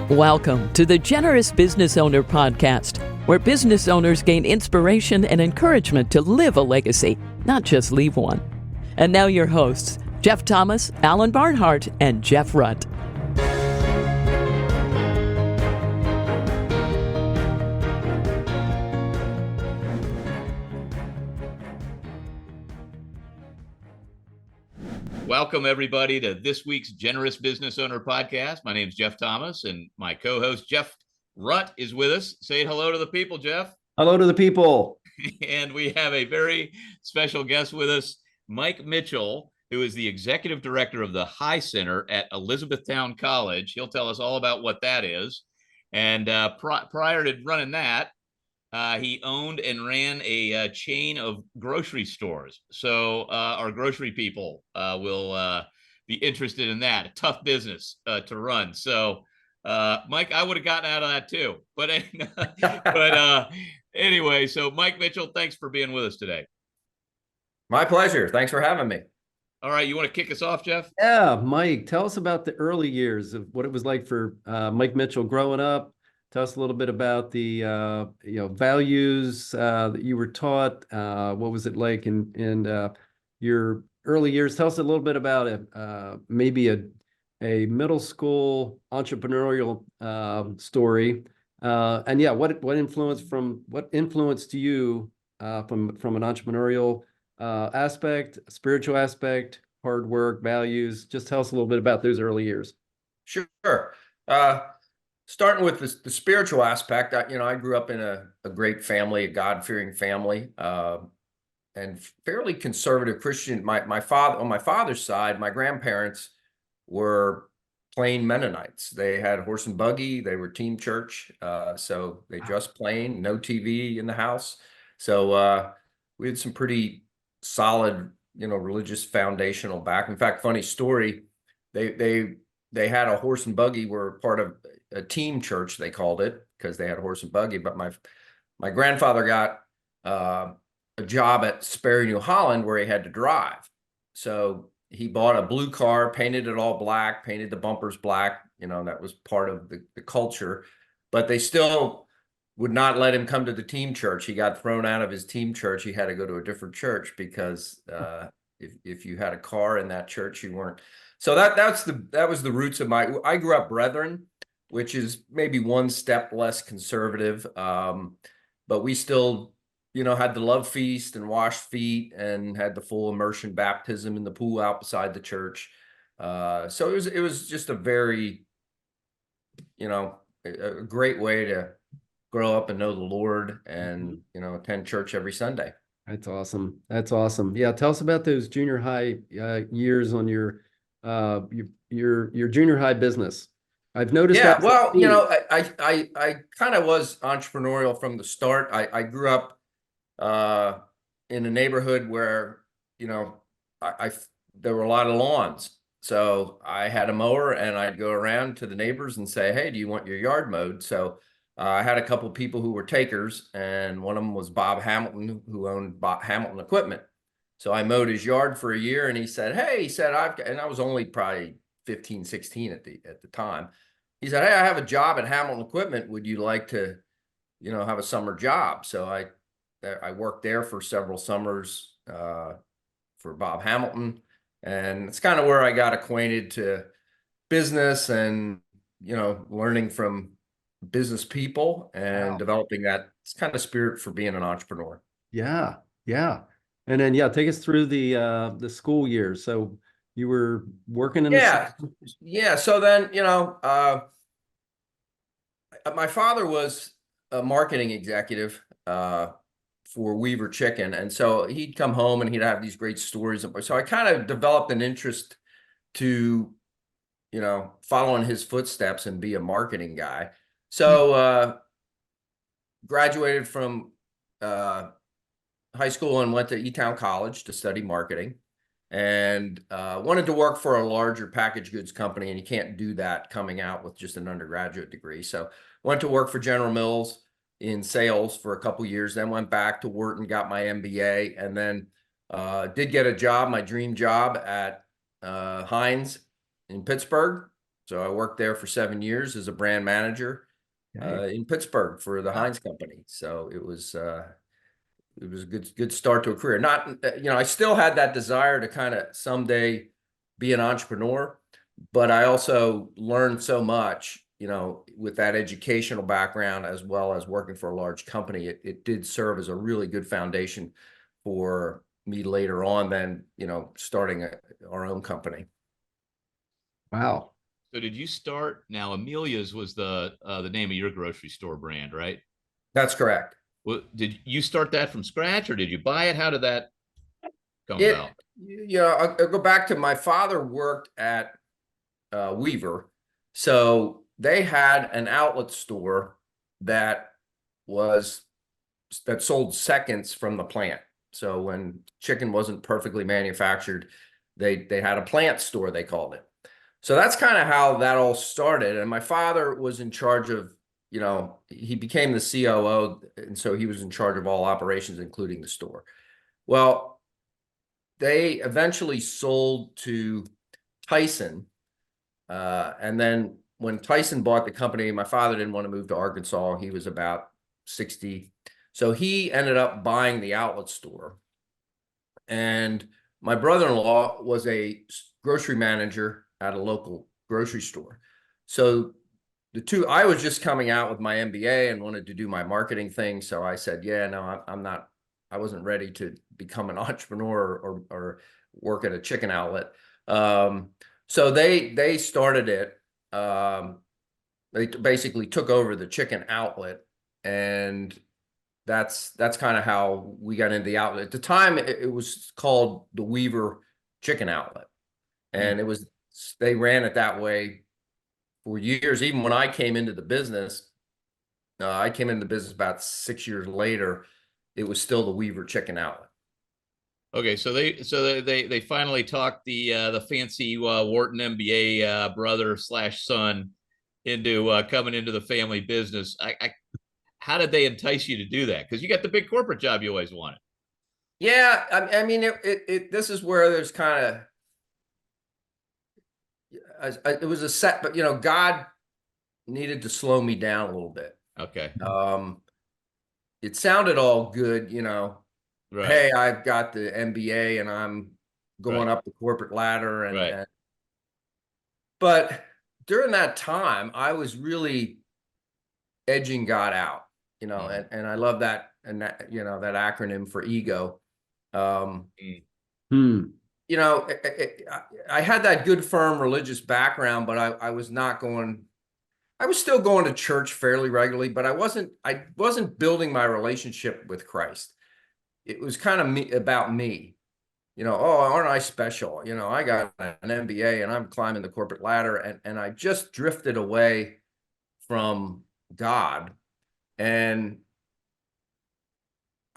Welcome to the Generous Business Owner Podcast, where business owners gain inspiration and encouragement to live a legacy, not just leave one. And now your hosts, Jeff Thomas, Alan Barnhart, and Jeff Rutt. Welcome, everybody, to this week's Generous Business Owner Podcast. My name is Jeff Thomas, and my co-host, Jeff Rutt, is with us. Say hello to the people, Jeff. Hello to the people. And we have a very special guest with us, Mike Mitchell, who is the Executive Director of the High Center at Elizabethtown College. He'll tell us all about what that is. And prior to running that, he owned and ran a chain of grocery stores. So our grocery people will be interested in that. A tough business to run. So, Mike, I would have gotten out of that too. But anyway, so Mike Mitchell, thanks for being with us today. My pleasure. Thanks for having me. All right. You want to kick us off, Jeff? Yeah, Mike, tell us about the early years of what it was like for Mike Mitchell growing up. Tell us a little bit about the values that you were taught. What was it like in your early years? Tell us a little bit about maybe a middle school entrepreneurial story. And yeah, what influenced you from an entrepreneurial aspect, spiritual aspect, hard work, values? Just tell us a little bit about those early years. Sure. Starting with the spiritual aspect, I grew up in a great family, a God-fearing family, and fairly conservative Christian. My father, on my father's side, my grandparents were plain Mennonites. They had horse and buggy. They were team church, so they dressed plain, no TV in the house. So we had some pretty solid, religious foundational back. In fact, funny story, they had a horse and buggy, were part of a team church, they called it, because they had a horse and buggy. But my grandfather got a job at Sperry, New Holland, where he had to drive. So he bought a blue car, painted it all black, painted the bumpers black. That was part of the culture. But they still would not let him come to the team church. He got thrown out of his team church. He had to go to a different church because if you had a car in that church, you weren't. So that was the roots of I grew up Brethren, which is maybe one step less conservative. But we still, had the love feast and washed feet and had the full immersion baptism in the pool out beside the church. So it was just a very, a great way to grow up and know the Lord and, attend church every Sunday. That's awesome. Yeah. Tell us about those junior high years on your junior high business. I've noticed. Yeah, well, I kind of was entrepreneurial from the start. I grew up in a neighborhood where, there were a lot of lawns. So I had a mower and I'd go around to the neighbors and say, hey, do you want your yard mowed? So I had a couple of people who were takers, and one of them was Bob Hamilton, who owned Hamilton Equipment. So I mowed his yard for a year, and he said, and I was only probably 15, 16 at the time. He said, hey, I have a job at Hamilton Equipment. Would you like to, have a summer job? So I worked there for several summers for Bob Hamilton. And it's kind of where I got acquainted to business and, learning from business people and developing that kind of spirit for being an entrepreneur. Yeah. And then, take us through the school years. So you were working in Yeah. So then, my father was a marketing executive for Weaver Chicken. And so he'd come home and he'd have these great stories. So I kind of developed an interest to, follow in his footsteps and be a marketing guy. So graduated from high school and went to E-Town College to study marketing, and wanted to work for a larger packaged goods company. And you can't do that coming out with just an undergraduate degree. So went to work for General Mills in sales for a couple years, then went back to Wharton, got my MBA, and then did get a job, my dream job at Heinz in Pittsburgh. So I worked there for 7 years as a brand manager in Pittsburgh for the Heinz Company. So it was a good start to a career. Not, I still had that desire to kind of someday be an entrepreneur, but I also learned so much, with that educational background as well as working for a large company. It did serve as a really good foundation for me later on than, starting our own company. Wow. So did you start, now Amelia's was the name of your grocery store brand, right? That's correct. Well, did you start that from scratch or did you buy it? How did that come about? I'll go back to my father worked at Weaver. So they had an outlet store that sold seconds from the plant. So when chicken wasn't perfectly manufactured, they had a plant store, they called it. So that's kind of how that all started. And my father was in charge of, he became the COO. And so he was in charge of all operations, including the store. Well, they eventually sold to Tyson. And then when Tyson bought the company, my father didn't want to move to Arkansas. He was about 60. So he ended up buying the outlet store. And my brother-in-law was a grocery manager at a local grocery store. So I was just coming out with my MBA and wanted to do my marketing thing. So I said, yeah, no, I wasn't ready to become an entrepreneur or work at a chicken outlet. So they started it. They basically took over the chicken outlet, and that's kind of how we got into the outlet. At the time, it was called the Weaver Chicken Outlet, and they ran it that way for years. Even when I came into the business, about 6 years later. It was still the Weaver Chicken Outlet. Okay, so they finally talked the fancy Wharton MBA brother / son into coming into the family business. How did they entice you to do that? Because you got the big corporate job you always wanted. Yeah, I mean, this is where there's kind of it was a set, but God needed to slow me down a little bit. Okay. It sounded all good, Right. Hey, I've got the MBA and I'm going up the corporate ladder, but during that time, I was really edging God out, and I love that, and that, that acronym for ego. I had that good, firm religious background, but I was not going. I was still going to church fairly regularly, but I wasn't building my relationship with Christ. It was kind of about me. Oh, aren't I special? I got an MBA and I'm climbing the corporate ladder, and I just drifted away from God. And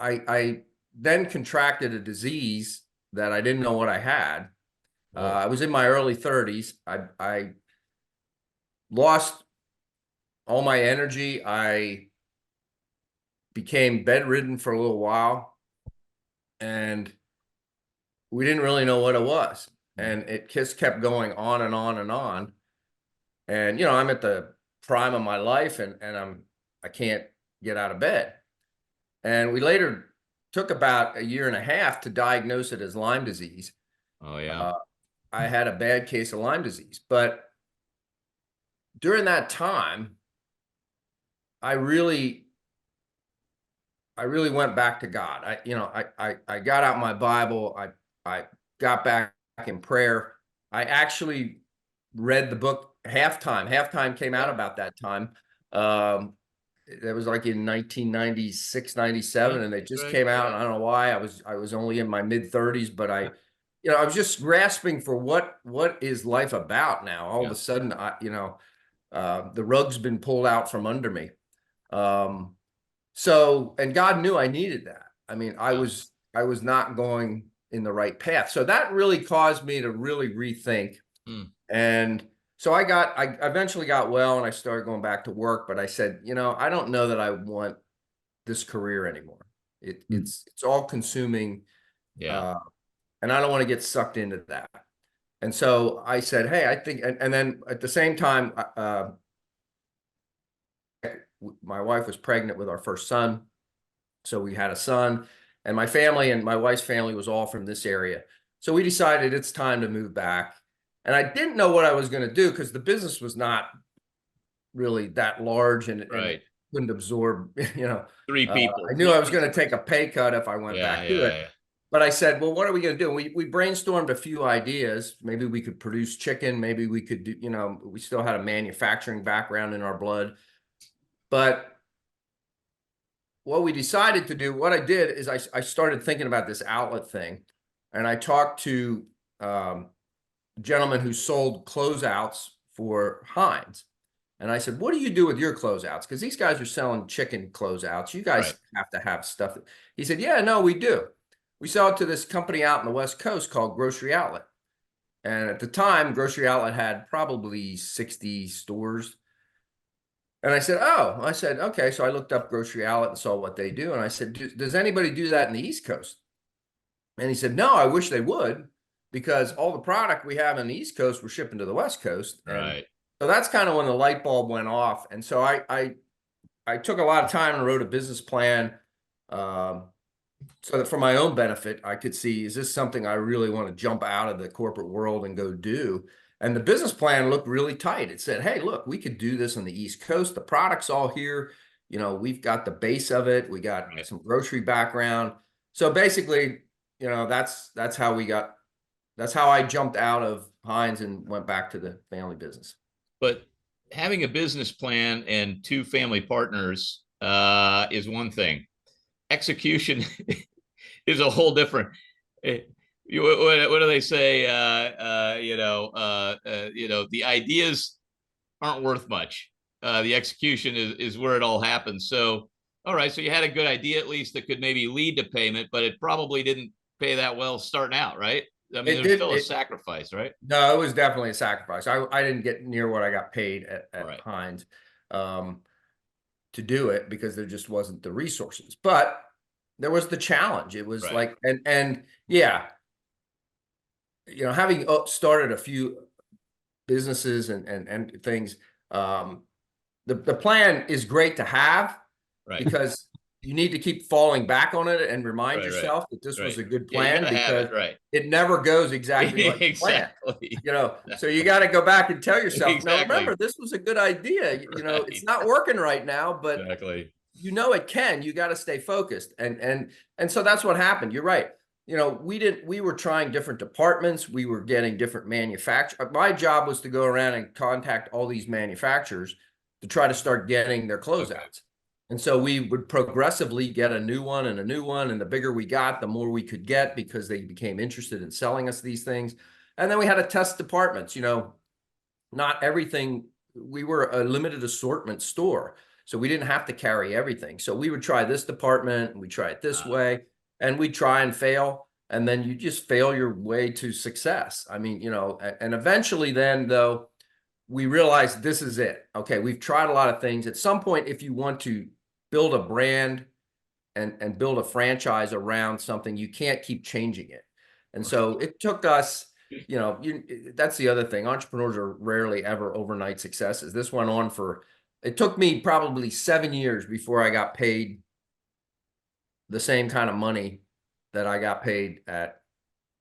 I then contracted a disease that I didn't know what I had. I was in my early 30s. I lost all my energy. I became bedridden for a little while, and we didn't really know what it was. And it just kept going on and on and on. And, I'm at the prime of my life, and I can't get out of bed. And we later took about a year and a half to diagnose it as Lyme disease. Oh, yeah. I had a bad case of Lyme disease, but during that time, I really went back to God. I got out my Bible. I got back in prayer. I actually read the book Halftime. Halftime came out about that time. That was like in 1996, 97, and it just came out. And I don't know why. I was only in my mid 30s, but I was just grasping for what is life about now. All of a sudden, the rug's been pulled out from under me. So, and God knew I needed that. I mean, I was not going in the right path. So that really caused me to really rethink. And so I eventually got well, and I started going back to work, but I said, I don't know that I want this career anymore. It's all consuming. Yeah. And I don't want to get sucked into that. And so I said, hey, I think, and then at the same time, my wife was pregnant with our first son. So we had a son, and my family and my wife's family was all from this area. So we decided it's time to move back. And I didn't know what I was going to do because the business was not really that large, and Right. it couldn't absorb, Three people. I knew I was going to take a pay cut if I went back to it. Yeah. But I said, well, what are we going to do? We brainstormed a few ideas. Maybe we could produce chicken. Maybe we could do, we still had a manufacturing background in our blood. But what we decided to do, what I did is I started thinking about this outlet thing. And I talked to a gentleman who sold closeouts for Heinz. And I said, what do you do with your closeouts? Because these guys are selling chicken closeouts. You guys have to have stuff. He said, yeah, no, we do. We sell it to this company out in the West Coast called Grocery Outlet. And at the time, Grocery Outlet had probably 60 stores. And I said, okay. So I looked up Grocery Outlet and saw what they do. And I said, does anybody do that in the East Coast? And he said, no, I wish they would, because all the product we have in the East Coast, we're shipping to the West Coast. And so that's kind of when the light bulb went off. And so I took a lot of time and wrote a business plan, so that for my own benefit, I could see, is this something I really want to jump out of the corporate world and go do? And the business plan looked really tight. It said, hey, look, we could do this on the East Coast. The product's all here. We've got the base of it. We got some grocery background. So basically, that's how I jumped out of Heinz and went back to the family business. But having a business plan and two family partners is one thing. Execution is a whole different. What do they say? The ideas aren't worth much. The execution is where it all happens. So, all right. So you had a good idea, at least, that could maybe lead to payment, but it probably didn't pay that well starting out, right? I mean, there's still a sacrifice, right? No, it was definitely a sacrifice. I didn't get near what I got paid at Heinz to do it, because there just wasn't the resources. But there was the challenge. It was like, and yeah, having started a few businesses and things, the plan is great to have, because you need to keep falling back on it and remind yourself that this was a good plan, because it never goes exactly like the plan. So you got to go back and tell yourself, now remember, this was a good idea. It's not working right now, but it can. You got to stay focused. And so that's what happened. You're right. We were trying different departments. We were getting different manufacturers. My job was to go around and contact all these manufacturers to try to start getting their closeouts. And so we would progressively get a new one and a new one. And the bigger we got, the more we could get, because they became interested in selling us these things. And then we had to test departments. Not everything. We were a limited assortment store, so we didn't have to carry everything. So we would try this department, and we try it this way, and we try and fail. And then you just fail your way to success. I mean, and eventually then, though, we realized this is it. Okay, we've tried a lot of things. At some point, if you want to build a brand and build a franchise around something, you can't keep changing it. And so it took us, that's the other thing. Entrepreneurs are rarely ever overnight successes. This went on it took me probably 7 years before I got paid the same kind of money that I got paid at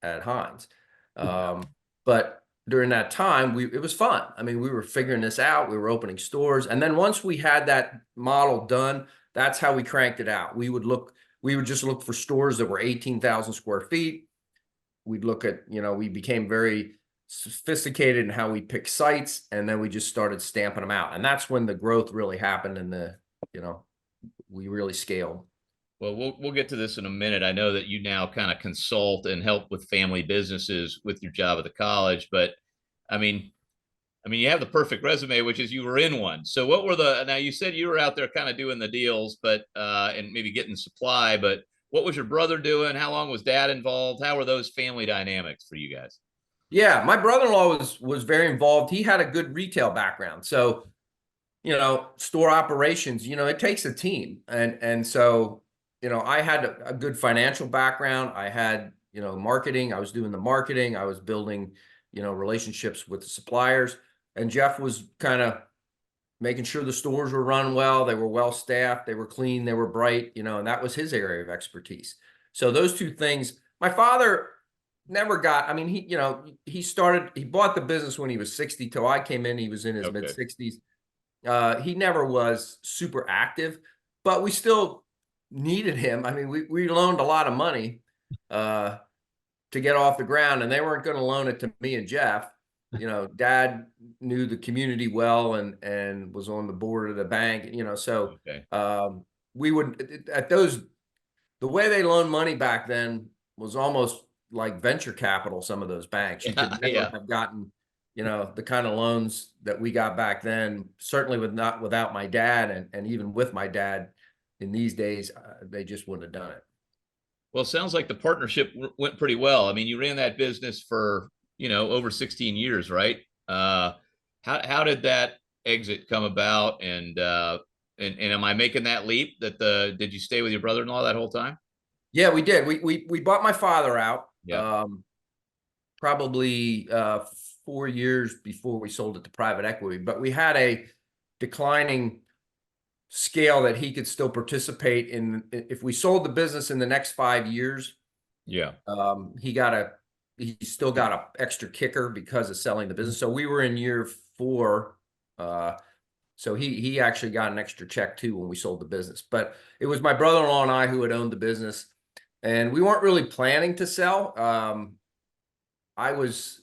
Heinz. But during that time, it was fun. I mean, we were figuring this out. We were opening stores. And then once we had that model done, that's how we cranked it out. We would just look for stores that were 18,000 square feet. We'd look at, we became very sophisticated in how we pick sites, and then we just started stamping them out. And that's when the growth really happened, and we really scaled. Well, we'll get to this in a minute. I know that you now kind of consult and help with family businesses with your job at the college, but I mean, you have the perfect resume, which is you were in one. So what were now you said you were out there kind of doing the deals, but, and maybe getting supply, but what was your brother doing? How long was dad involved? How were those family dynamics for you guys? Yeah, my brother-in-law was very involved. He had a good retail background. So, store operations, it takes a team. And so, I had a good financial background. I had, marketing. I was doing the marketing. I was building, relationships with the suppliers. And Jeff was kind of making sure the stores were run well, they were well staffed, they were clean, they were bright, and that was his area of expertise. So those two things, my father never got, I mean, he bought the business when he was 60 till I came in, he was in his mid 60s. He never was super active, but we still needed him. I mean, we loaned a lot of money to get off the ground, and they weren't going to loan it to me and Jeff. Dad knew the community well and was on the board of the bank, so we would, the way they loaned money back then was almost like venture capital. Some of those banks, you could never have gotten, the kind of loans that we got back then, certainly without my dad, and even with my dad in these days, they just wouldn't have done it. Well, it sounds like the partnership went pretty well. I mean, you ran that business for, over 16 years, right? How did that exit come about? And am I making that leap did you stay with your brother-in-law that whole time? Yeah, we did. We bought my father out. Yeah. Probably 4 years before we sold it to private equity, but we had a declining scale that he could still participate in. If we sold the business in the next 5 years, yeah, he still got an extra kicker because of selling the business. So we were in year 4. So he actually got an extra check too when we sold the business. But it was my brother-in-law and I who had owned the business, and we weren't really planning to sell. I was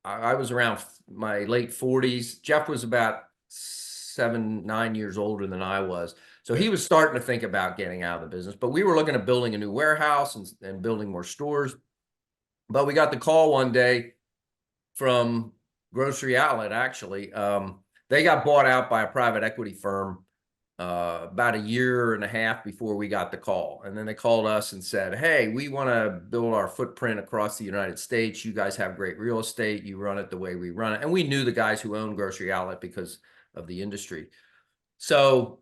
around my late 40s. Jeff was about 7-9 years older than I was. So he was starting to think about getting out of the business, but we were looking at building a new warehouse and building more stores. But we got the call one day from Grocery Outlet, actually. They got bought out by a private equity firm about 1.5 years before we got the call. And then they called us and said, hey, we want to build our footprint across the United States. You guys have great real estate. You run it the way we run it. And we knew the guys who owned Grocery Outlet because of the industry. So,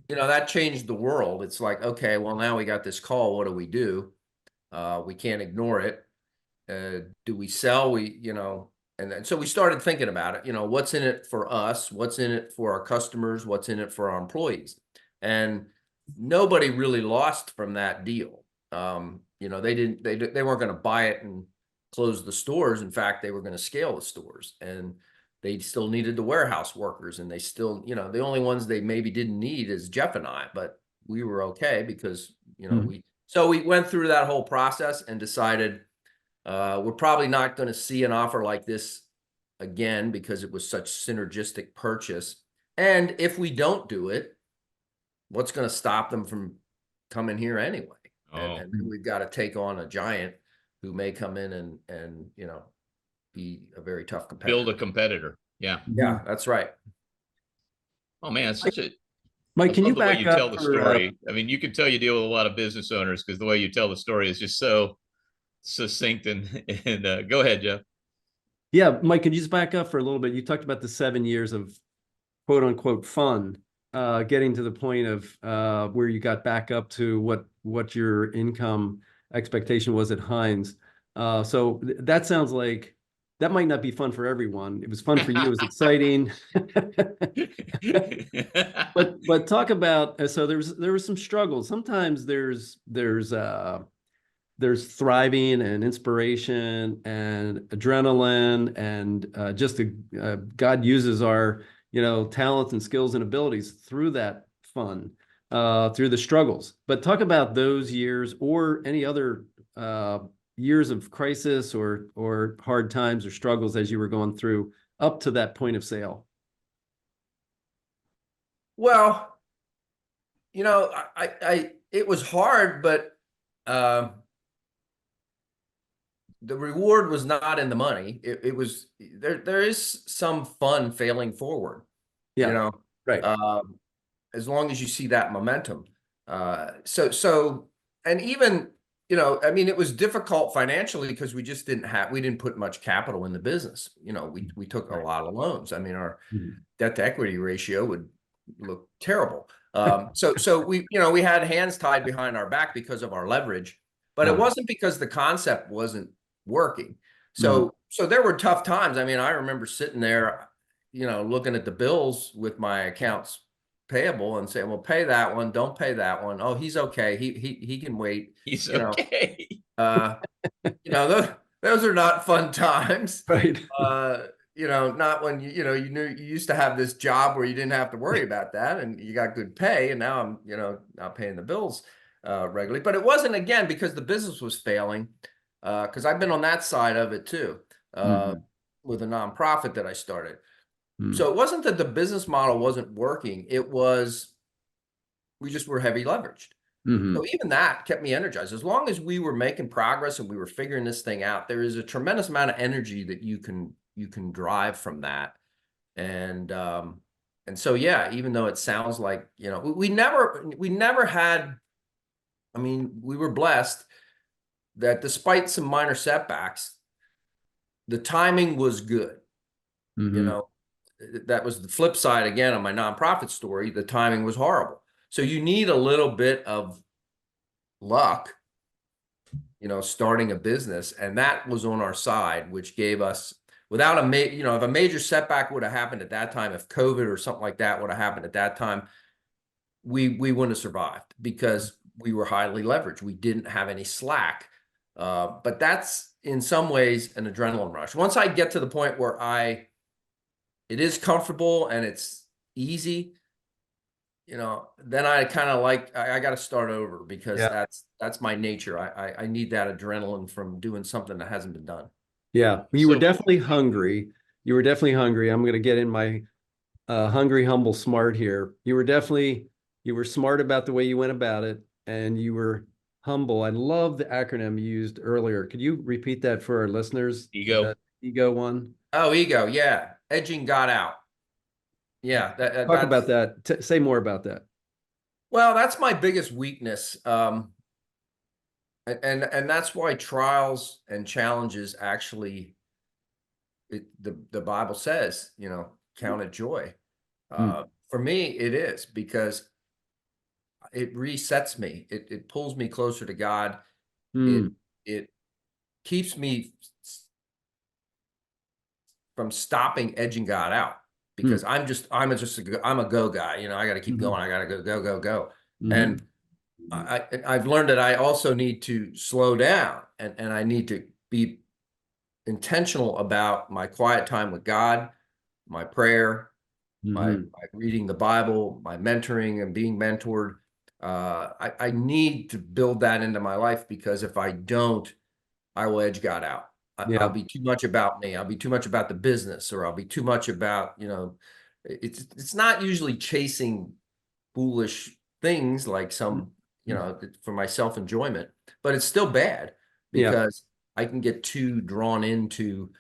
that changed the world. It's like, okay, well, now we got this call. What do we do? We can't ignore it. Do we sell? And so we started thinking about it, what's in it for us? What's in it for our customers? What's in it for our employees? And nobody really lost from that deal. They weren't going to buy it and close the stores. In fact, they were going to scale the stores, and they still needed the warehouse workers, and they still, the only ones they maybe didn't need is Jeff and I, but we were okay because, so we went through that whole process and decided, we're probably not going to see an offer like this again because it was such synergistic purchase. And if we don't do it, what's going to stop them from coming here anyway? And we've got to take on a giant who may come in and be a very tough competitor. Build a competitor. Yeah. Yeah, that's right. Oh man, it's such a Mike, can you the way back you up tell the story? I mean, you can tell you deal with a lot of business owners because the way you tell the story is just so succinct and go ahead, Jeff. Yeah, Mike, could you just back up for a little bit? You talked about the 7 years of quote unquote fun, getting to the point of where you got back up to what your income expectation was at Heinz. So that sounds like that might not be fun for everyone. It was fun for you. It was exciting. but talk about, so there was some struggles. Sometimes there's thriving and inspiration and adrenaline and God uses our, talents and skills and abilities through that fun, through the struggles. But talk about those years or any other years of crisis or hard times or struggles as you were going through up to that point of sale. Well, it was hard, but the reward was not in the money. It was there is some fun failing forward, right. As long as you see that momentum. And even, it was difficult financially because we just we didn't put much capital in the business. We took a lot of loans. I mean, our debt to equity ratio would look terrible. So we had hands tied behind our back because of our leverage, but it wasn't because the concept wasn't working. So there were tough times. I mean, I remember sitting there, looking at the bills with my accounts payable and saying, well, pay that one, don't pay that one. Oh, he's okay. He can wait. He's You know, okay. uh, those are not fun times. Right. Not when you knew you used to have this job where you didn't have to worry about that and you got good pay, and now I'm, not paying the bills regularly. But it wasn't, again, because the business was failing, because I've been on that side of it too, with a nonprofit that I started. So it wasn't that the business model wasn't working. It was, we just were heavy leveraged. So even that kept me energized. As long as we were making progress and we were figuring this thing out, there is a tremendous amount of energy that you can drive from that. And so, yeah, even though it sounds like, we never had, I mean, we were blessed that despite some minor setbacks, the timing was good. That was the flip side again on my nonprofit story. The timing was horrible. So you need a little bit of luck, starting a business, and that was on our side, which gave us, without if a major setback would have happened at that time, if COVID or something like that would have happened at that time, we wouldn't have survived because we were highly leveraged. We didn't have any slack. But that's in some ways an adrenaline rush. Once I get to the point where it is comfortable and it's easy, then I kind of I got to start over because that's my nature. I need that adrenaline from doing something that hasn't been done. Yeah. You were definitely hungry. You were definitely hungry. I'm going to get in my hungry, humble, smart here. You were smart about the way you went about it, and you were humble. I love the acronym you used earlier. Could you repeat that for our listeners? Ego. That ego one. Oh, ego. Yeah. Edging God out. Yeah. Talk about that. Say more about that. Well, that's my biggest weakness. And that's why trials and challenges actually, the Bible says, count it joy. For me, it is, because it resets me. It pulls me closer to God. It keeps me from stopping edging God out, because I'm a go guy. I got to keep going. I got to go. And I've learned that I also need to slow down, and I need to be intentional about my quiet time with God, my prayer, my reading the Bible, my mentoring and being mentored. I need to build that into my life, because if I don't, I will edge God out. I'll be too much about me. I'll be too much about the business, or I'll be too much about, it's not usually chasing foolish things like some, for my self-enjoyment, but it's still bad, because I can get too drawn into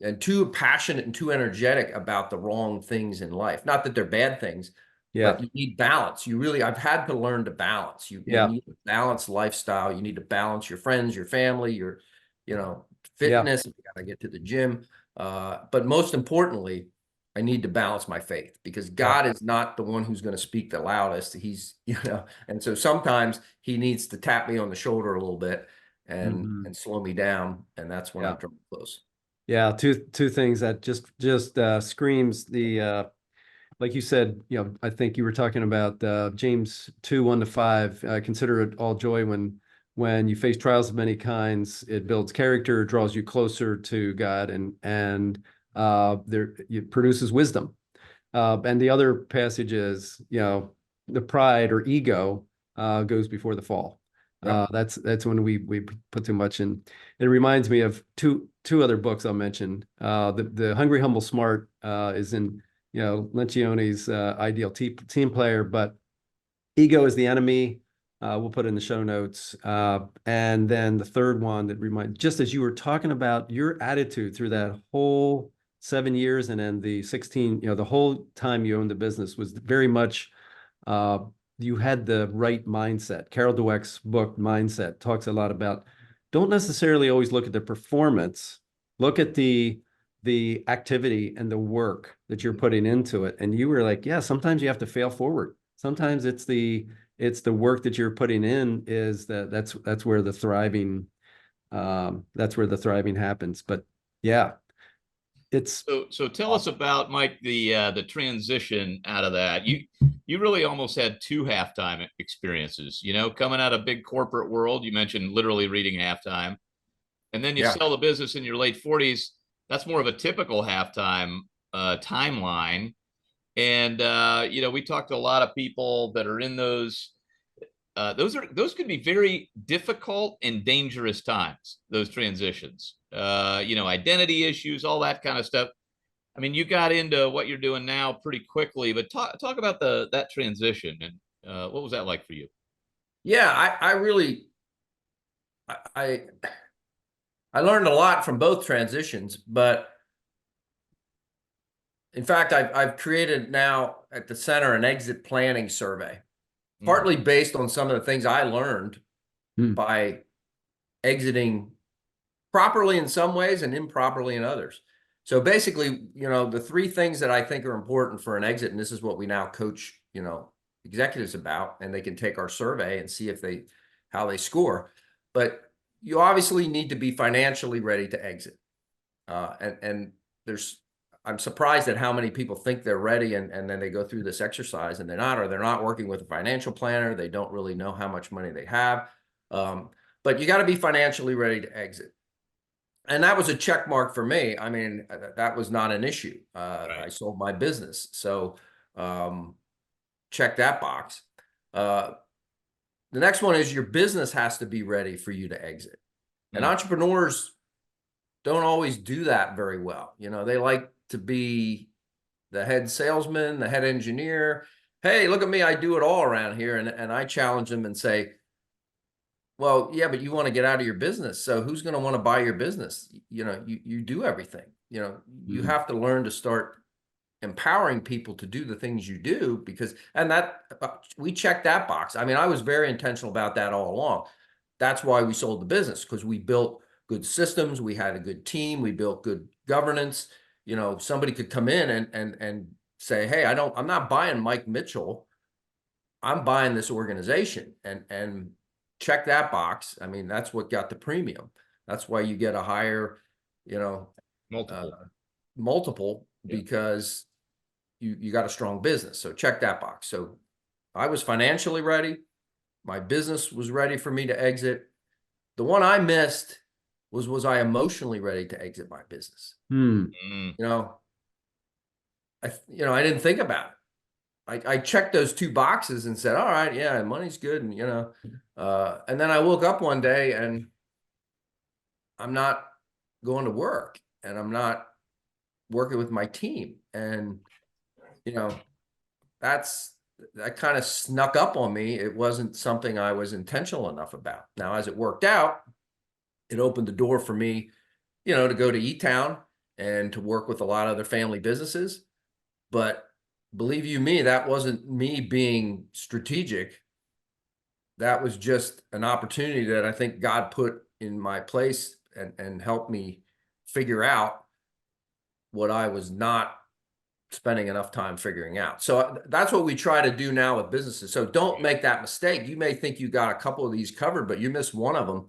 and too passionate and too energetic about the wrong things in life. Not that they're bad things, but you need balance. I've had to learn to balance. You need a balanced lifestyle. You need to balance your friends, your family, your, fitness. You got to get to the gym. But most importantly, I need to balance my faith, because God is not the one who's going to speak the loudest. He's, and so sometimes he needs to tap me on the shoulder a little bit and slow me down. And that's when I draw close. Yeah. Two things that just screams the, like you said, I think you were talking about James 2:1-5. Consider it all joy when you face trials of many kinds. It builds character, draws you closer to God, and it produces wisdom. And the other passage is, the pride or ego goes before the fall. That's when we put too much in. It reminds me of two other books I'll mention. The Hungry, Humble, Smart is in Lencioni's Ideal Team Player, but ego is the enemy. We'll put it in the show notes. And then the third one that reminds, just as you were talking about your attitude through that whole 7 years, and then the 16, the whole time you owned the business was very much, you had the right mindset. Carol Dweck's book, Mindset, talks a lot about, don't necessarily always look at the performance, look at the activity and the work that you're putting into it. And you were like, sometimes you have to fail forward. Sometimes it's the work that you're putting in that's where the thriving That's where the thriving happens. But yeah, it's So tell us about, Mike, the transition out of that. You really almost had two halftime experiences, coming out of big corporate world. You mentioned literally reading halftime, and then you Yeah. sell the business in your late 40s. That's more of a typical halftime timeline. And we talked to a lot of people that are in those. Those could be very difficult and dangerous times. Those transitions, identity issues, all that kind of stuff. I mean, you got into what you're doing now pretty quickly, but talk about that transition and what was that like for you? Yeah, I really I I learned a lot from both transitions, but in fact, I've created now at the center an exit planning survey, partly based on some of the things I learned by exiting properly in some ways and improperly in others. So basically, the three things that I think are important for an exit, and this is what we now coach, executives about, and they can take our survey and see how they score. But you obviously need to be financially ready to exit. And I'm surprised at how many people think they're ready and then they go through this exercise and they're not, or they're not working with a financial planner. They don't really know how much money they have. But you got to be financially ready to exit. And that was a check mark for me. I mean, that was not an issue. Right. I sold my business. So check that box. The next one is your business has to be ready for you to exit. And entrepreneurs don't always do that very well. They like to be the head salesman, the head engineer. Hey, look at me. I do it all around here. And I challenge them and say, well, yeah, but you want to get out of your business. So who's going to want to buy your business? You do everything. You have to learn to start empowering people to do the things you do and that we checked that box. I mean, I was very intentional about that all along. That's why we sold the business, because we built good systems. We had a good team. We built good governance. Somebody could come in and say, hey, I'm not buying Mike Mitchell. I'm buying this organization and check that box. I mean, that's what got the premium. That's why you get a higher, multiple because you got a strong business. So check that box. So I was financially ready. My business was ready for me to exit. The one I missed was I emotionally ready to exit my business? I didn't think about it. I checked those two boxes and said, all right, yeah, money's good. And, and then I woke up one day and I'm not going to work and I'm not working with my team. And, that kind of snuck up on me. It wasn't something I was intentional enough about. Now, as it worked out, it opened the door for me, to go to E-Town and to work with a lot of other family businesses. But believe you me, that wasn't me being strategic. That was just an opportunity that I think God put in my place and helped me figure out what I was not spending enough time figuring out. So that's what we try to do now with businesses. So don't make that mistake. You may think you got a couple of these covered, but you miss one of them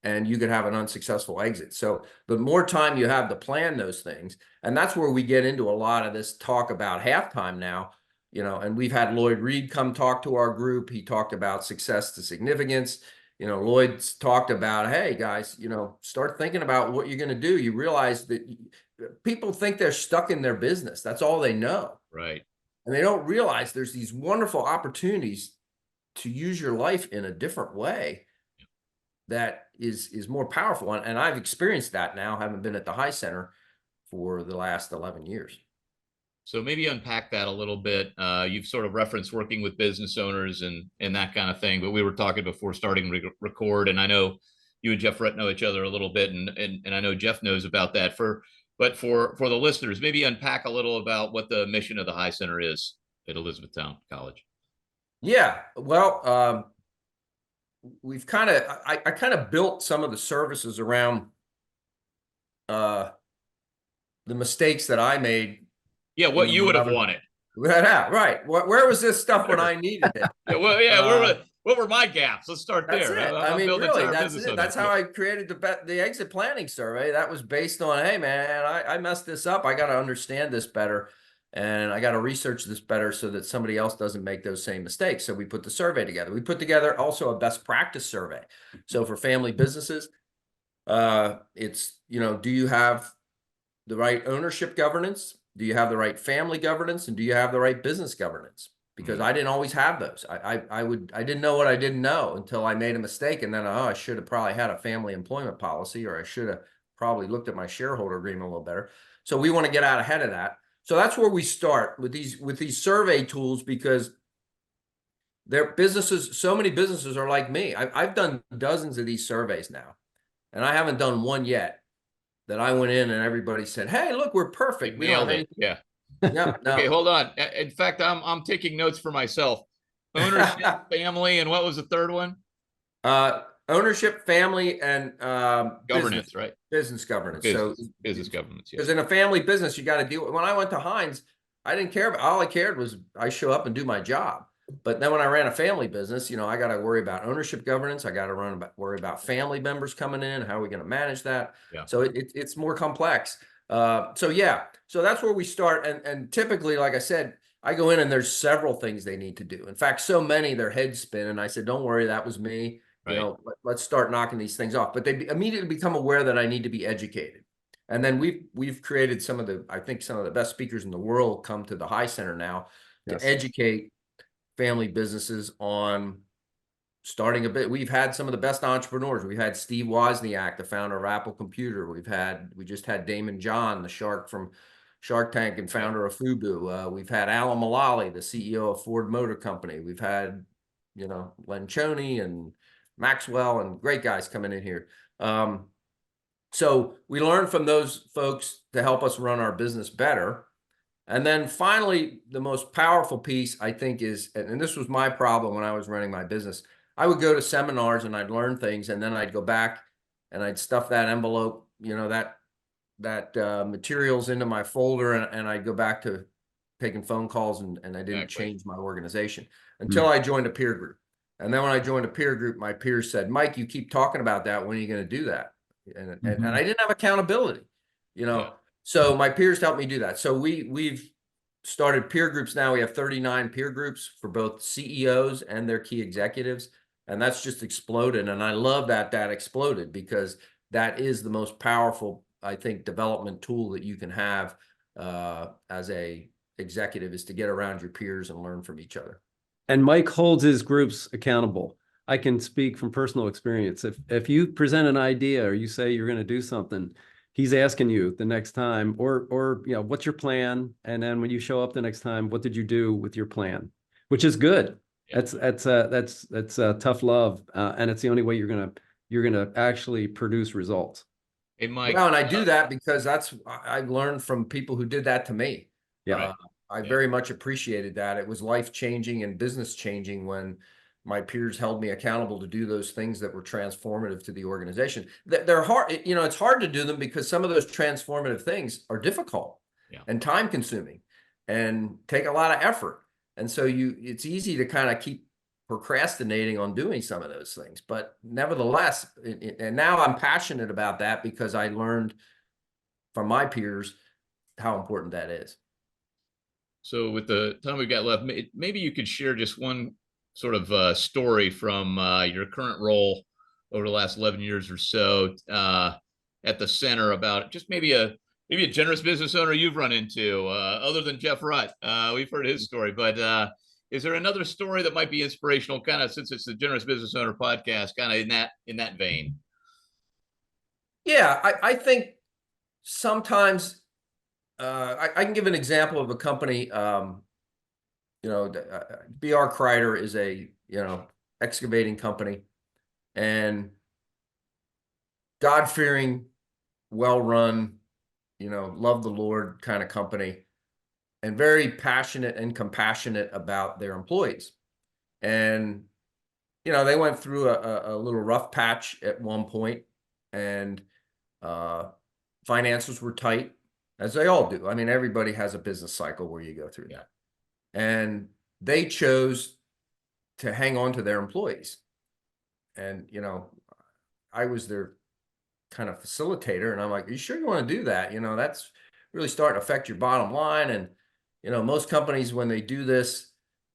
and you could have an unsuccessful exit. So the more time you have to plan those things, and that's where we get into a lot of this talk about halftime now, and we've had Lloyd Reed come talk to our group. He talked about success to significance. Lloyd's talked about, hey guys, start thinking about what you're going to do. You realize that people think they're stuck in their business. That's all they know. Right. And they don't realize there's these wonderful opportunities to use your life in a different way that is more powerful. And I've experienced that now, having been at the High Center for the last 11 years. So maybe unpack that a little bit. You've sort of referenced working with business owners and that kind of thing, but we were talking before starting record, and I know you and Jeff Rett know each other a little bit, and I know Jeff knows about that. But for the listeners, maybe unpack a little about what the mission of the High Center is at Elizabethtown College. Yeah, well, we've I kind of built some of the services around the mistakes that I made. Yeah, what you would have wanted. Yeah, right. Where was this stuff when I needed it? Yeah, well, yeah, what were my gaps? Let's start That's there. it. I'm building to Really, our that's business it. owners. That's how I created the exit planning survey. That was based on, hey man, I messed this up. I got to understand this better, and I got to research this better so that somebody else doesn't make those same mistakes. So we put the survey together. We put together also a best practice survey. So for family businesses, it's, do you have the right ownership governance? Do you have the right family governance? And do you have the right business governance? Because I didn't always have those. I didn't know what I didn't know until I made a mistake. And then, I should have probably had a family employment policy, or I should have probably looked at my shareholder agreement a little better. So we want to get out ahead of that. So that's where we start with these survey tools, because their businesses, so many businesses are like me. I've done dozens of these surveys now, and I haven't done one yet that I went in and everybody said, "Hey, look, we're perfect. We don't have anything." Yeah. Yeah. No. Okay, hold on. In fact, I'm taking notes for myself. Ownership, family, and what was the third one? Ownership, family, and Governance, right? Business governance. Business governance. Because in a family business, you got to deal with. When I went to Heinz, I didn't care. All I cared was I show up and do my job. But then when I ran a family business, I got to worry about ownership governance. I got to worry about family members coming in. How are we going to manage that? Yeah. So it's more complex. So that's where we start. And typically, like I said, I go in and there's several things they need to do. In fact, so many their heads spin. And I said, don't worry, that was me. Right. Let's start knocking these things off. But they immediately become aware that I need to be educated. And then we've created some of the best speakers in the world come to the High Center now to educate family businesses on starting a bit. We've had some of the best entrepreneurs. We've had Steve Wozniak, the founder of Apple Computer. We just had Damon John, the shark from Shark Tank and founder of Fubu. We've had Alan Mulally, the CEO of Ford Motor Company. We've had, Lencioni and Maxwell and great guys coming in here. So we learn from those folks to help us run our business better. And then finally, the most powerful piece, I think, is, and this was my problem when I was running my business, I would go to seminars and I'd learn things, and then I'd go back and I'd stuff that envelope, that materials into my folder, and I'd go back to taking phone calls, and I didn't change my organization until I joined a peer group. And then when I joined a peer group, my peers said, "Mike, you keep talking about that. When are you going to do that?" And I didn't have accountability, So my peers helped me do that. So we've started peer groups now. We have 39 peer groups for both CEOs and their key executives. And that's just exploded. And I love that exploded, because that is the most powerful, I think, development tool that you can have as a executive, is to get around your peers and learn from each other. And Mike holds his groups accountable. I can speak from personal experience. If you present an idea or you say you're going to do something, he's asking you the next time, or what's your plan? And then when you show up the next time, what did you do with your plan? Which is good. Yeah. That's tough love, and it's the only way you're gonna actually produce results. Hey, Mike. Well, and I do that because I've learned from people who did that to me. Yeah, I very much appreciated that. It was life changing and business changing when my peers held me accountable to do those things that were transformative to the organization. They're hard, it's hard to do them because some of those transformative things are difficult and time consuming and take a lot of effort. And so it's easy to kind of keep procrastinating on doing some of those things. But nevertheless, and now I'm passionate about that because I learned from my peers how important that is. So with the time we've got left, maybe you could share just one sort of story from your current role over the last 11 years or so at the center, about just maybe a generous business owner you've run into, other than Jeff Rutt. We've heard his story, but is there another story that might be inspirational, kind of, since it's the Generous Business Owner podcast, kind of in that vein? Yeah, I think sometimes I can give an example of a company. BR Kreider is a excavating company, and God-fearing, well-run, love the Lord kind of company, and very passionate and compassionate about their employees. And they went through a little rough patch at one point, and finances were tight, as they all do. I mean, everybody has a business cycle where you go through that. And they chose to hang on to their employees. And, I was their kind of facilitator, and I'm like, "Are you sure you want to do that? That's really starting to affect your bottom line." And, most companies, when they do this,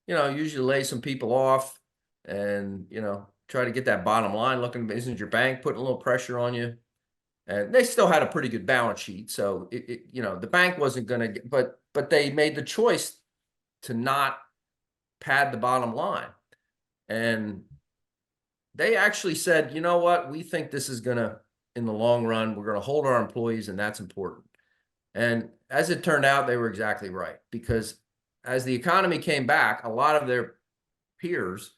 usually lay some people off and, try to get that bottom line looking. Isn't your bank putting a little pressure on you? And they still had a pretty good balance sheet. So the bank wasn't going to get, but they made the choice to not pad the bottom line. And they actually said, "You know what? We think this is going to, in the long run, we're going to hold our employees, and that's important." And as it turned out, they were exactly right, because as the economy came back, a lot of their peers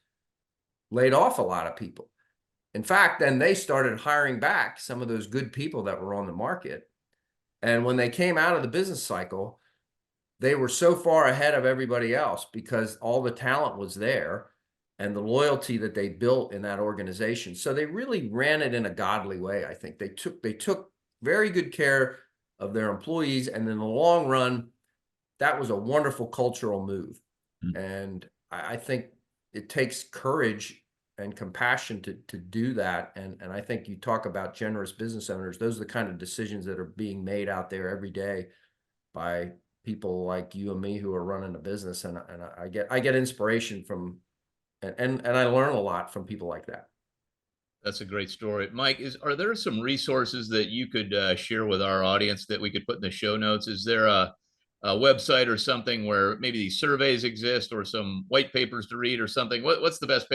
laid off a lot of people. In fact, then they started hiring back some of those good people that were on the market. And when they came out of the business cycle, they were so far ahead of everybody else because all the talent was there and the loyalty that they built in that organization. So they really ran it in a godly way. I think they took very good care of their employees, and in the long run, that was a wonderful cultural move. And I think it takes courage and compassion to do that. And I think you talk about generous business owners. Those are the kind of decisions that are being made out there every day by people like you and me who are running a business. And I get inspiration from, and I learn a lot from people like that. That's a great story. Mike, are there some resources that you could share with our audience that we could put in the show notes? Is there a website or something where maybe these surveys exist, or some white papers to read or something? What's the best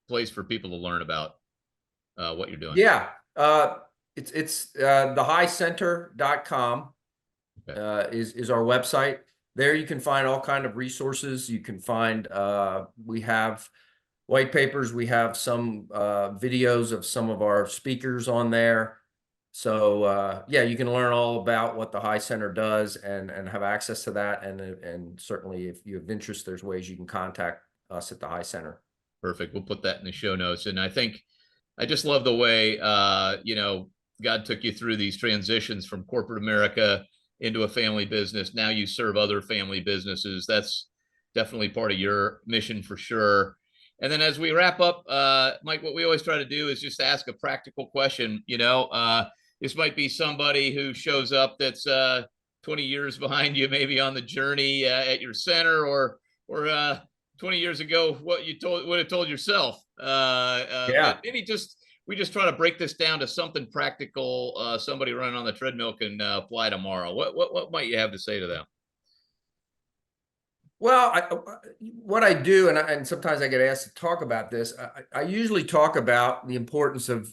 place for people to learn about what you're doing? Yeah. It's thehighcenter.com is our website. There you can find all kind of resources. You can find, we have white papers. We have some videos of some of our speakers on there. So yeah, you can learn all about what the High Center does and have access to that. And certainly if you have interest, there's ways you can contact us at the High Center. Perfect. We'll put that in the show notes. And I think I just love the way, God took you through these transitions from corporate America into a family business. Now you serve other family businesses. That's definitely part of your mission for sure. And then as we wrap up, Mike, what we always try to do is just ask a practical question. This might be somebody who shows up that's 20 years behind you, maybe on the journey at your center, or 20 years ago, what you would have told yourself. But maybe we just try to break this down to something practical. Somebody running on the treadmill can apply tomorrow. What might you have to say to them? Well, what I do, and sometimes I get asked to talk about this, I usually talk about the importance of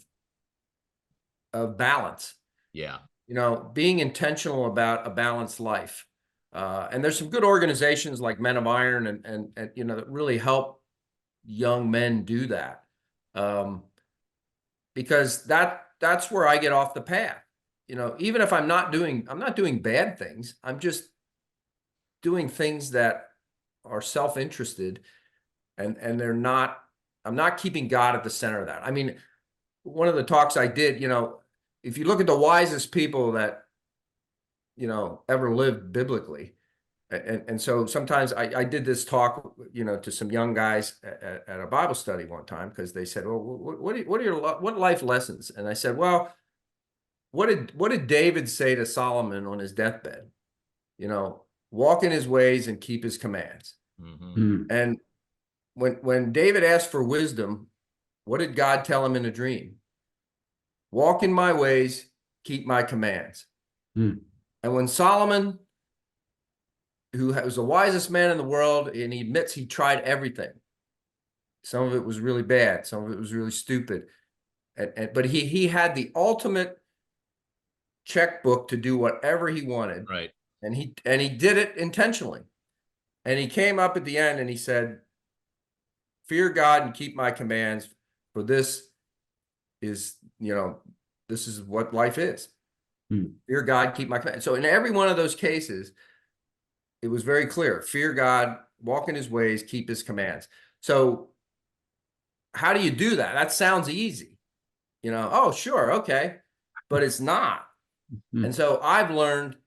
balance. Yeah. Being intentional about a balanced life. And there's some good organizations like Men of Iron and that really help young men do that. Because that's where I get off the path. Even if I'm not doing bad things, I'm just doing things that are self-interested, and I'm not keeping God at the center of that. I mean, one of the talks I did, if you look at the wisest people that, ever lived biblically, and so sometimes I did this talk, to some young guys at a Bible study one time, because they said, "Well, what life lessons?" And I said, "Well, what did David say to Solomon on his deathbed? Walk in his ways and keep his commands." Mm-hmm. And when David asked for wisdom, what did God tell him in a dream? Walk in my ways, keep my commands. And when Solomon, who was the wisest man in the world, and he admits he tried everything. Some of it was really bad. Some of it was really stupid. But he had the ultimate checkbook to do whatever he wanted. Right. And he did it intentionally. And he came up at the end and he said, "Fear God and keep my commands, for this is what life is. Fear God, keep my commands." So in every one of those cases, it was very clear: fear God, walk in his ways, keep his commands. So how do you do that? That sounds easy. Oh, sure, okay. But it's not. And so I've learned,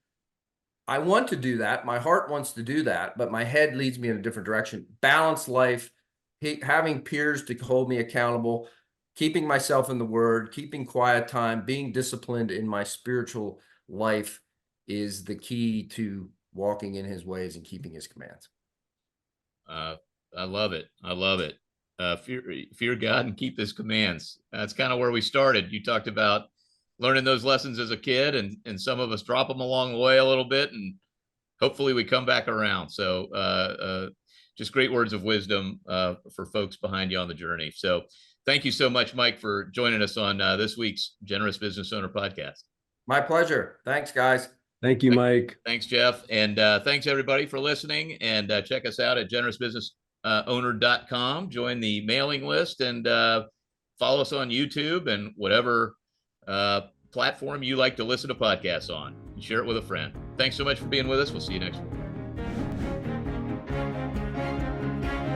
I want to do that. My heart wants to do that, but my head leads me in a different direction. Balanced life having peers to hold me accountable, keeping myself in the Word, keeping quiet time, being disciplined in my spiritual life is the key to walking in his ways and keeping his commands. I love it. I love it. Fear God and keep his commands. That's kind of where we started. You talked about learning those lessons as a kid, and some of us drop them along the way a little bit, and hopefully we come back around. So just great words of wisdom for folks behind you on the journey. So thank you so much, Mike, for joining us on this week's Generous Business Owner Podcast. My pleasure. Thanks, guys. Thank you, Mike. Thanks, Jeff. And thanks, everybody, for listening. And check us out at generousbusinessowner.com. Join the mailing list and follow us on YouTube and whatever platform you like to listen to podcasts on. And share it with a friend. Thanks so much for being with us. We'll see you next week.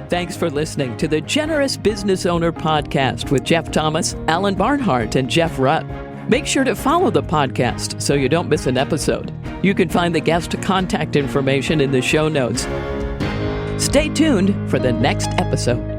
Thanks for listening to the Generous Business Owner Podcast with Jeff Thomas, Alan Barnhart, and Jeff Rutt. Make sure to follow the podcast so you don't miss an episode. You can find the guest contact information in the show notes. Stay tuned for the next episode.